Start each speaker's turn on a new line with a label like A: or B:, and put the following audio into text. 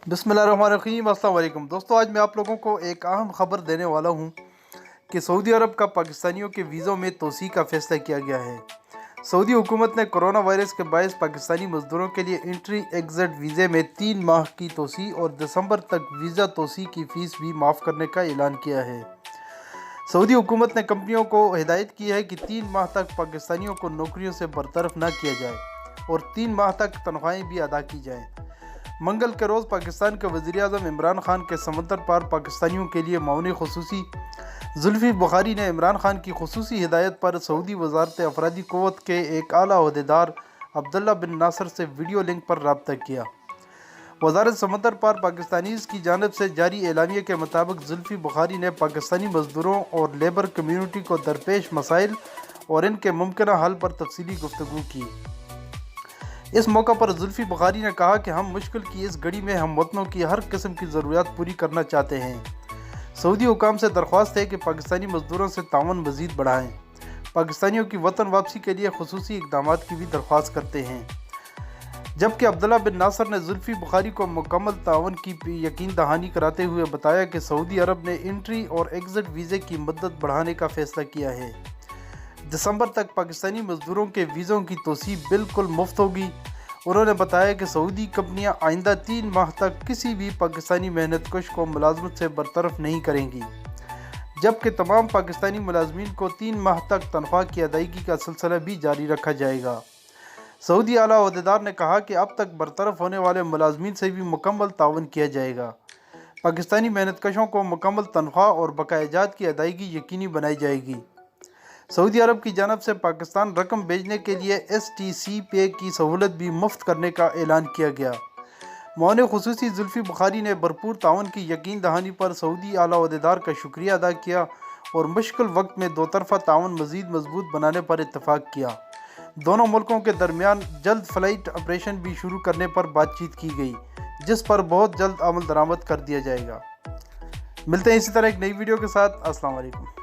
A: बिस्मिल्लाहिर्रहमानिर्रहीम। अस्सलाम वालेकुम दोस्तों, आज मैं आप लोगों को एक अहम खबर देने वाला हूं कि सऊदी अरब का पाकिस्तानियों के वीज़ों में तोसी का फ़ैसला किया गया है। सऊदी हुकूमत ने कोरोना वायरस के बायस पाकिस्तानी मज़दूरों के लिए एंट्री एग्ज़िट वीज़े में 3 माह की तोसी और दिसंबर तक वीज़ा तोसी की फ़ीस भी माफ़ करने का ऐलान किया है। सऊदी हुकूमत ने कंपनियों को हिदायत की है कि 3 माह तक पाकिस्तानियों को नौकरियों से बरतरफ न किया जाए और 3 माह तक तनख्वाहें भी अदा की जाएँ। मंगल के रोज़ पाकिस्तान के वज़ीर-ए-आज़म इमरान खान के समंदर पार पाकिस्तानियों के लिए मामूनी खुसूसी जुल्फ़ी बुखारी ने इमरान खान की खुसूसी हिदायत पर सऊदी वज़ारत अफरादी क़ुव्वत के एक आला ओहदेदार अब्दुल्ला बिन नासर से वीडियो लिंक पर रब्ता किया। वज़ारत समंदर पार पाकिस्तानीज़ की जानिब से जारी एलानिये के मुताबिक जुल्फ़ी बुखारी ने पाकिस्तानी मज़दूरों और लेबर कम्यूनिटी को दरपेश मसाइल और इनके मुमकिना हल पर तफसीली गुफ्तगू की। इस मौका पर जुल्फ़ी बुखारी ने कहा कि हम मुश्किल की इस घड़ी में हम वतनों की हर किस्म की ज़रूरियात पूरी करना चाहते हैं। सऊदी हुकाम से दरख्वास्त है कि पाकिस्तानी मज़दूरों से तावन मज़ीद बढ़ाएँ। पाकिस्तानियों की वतन वापसी के लिए खुसूसी इक़दामात की भी दरख्वास्त करते हैं। जबकि अब्दुल्ला बिन नासर ने जुल्फ़ी बुखारी को मुकम्मल तावन की यकीन दहानी कराते हुए बताया कि सऊदी अरब ने एंट्री और एग्ज़िट वीज़े की मुद्दत बढ़ाने का फ़ैसला किया है। दिसंबर तक पाकिस्तानी मज़दूरों के वीज़ों की तोसी बिल्कुल मुफ्त होगी। उन्होंने बताया कि सऊदी कंपनियां आइंदा 3 माह तक किसी भी पाकिस्तानी मेहनतकश को मुलाजमत से बरतरफ नहीं करेंगी, जबकि तमाम पाकिस्तानी मुलाजमीन को 3 माह तक तनख्वाह की अदायगी का सिलसिला भी जारी रखा जाएगा। सऊदी आला ओहदेदार ने कहा कि अब तक बरतरफ होने वाले मुलाजमीन से भी मुकम्मल तावन किया जाएगा। पाकिस्तानी मेहनतकशों को मुकम्मल तनख्वाह और बकायाजात की अदायगी यकीनी बनाई जाएगी। सऊदी अरब की जानब से पाकिस्तान रकम भेजने के लिए STC पे की सहूलत भी मुफ्त करने का ऐलान किया गया। मौने खुसूसी जुल्फ़ी बुखारी ने भरपूर तावन की यकीन दहानी पर सऊदी आला ओहदेदार का शुक्रिया अदा किया और मुश्किल वक्त में दो तरफ़ा तावन मज़ीद मजबूत बनाने पर इत्तफ़ाक़ किया। दोनों मुल्कों के दरमियान जल्द फ़्लाइट ऑपरेशन भी शुरू करने पर बातचीत की गई, जिस पर बहुत जल्द अमल दरामद कर दिया जाएगा। मिलते हैं इसी तरह एक नई वीडियो के साथ। अस्सलाम वालेकुम।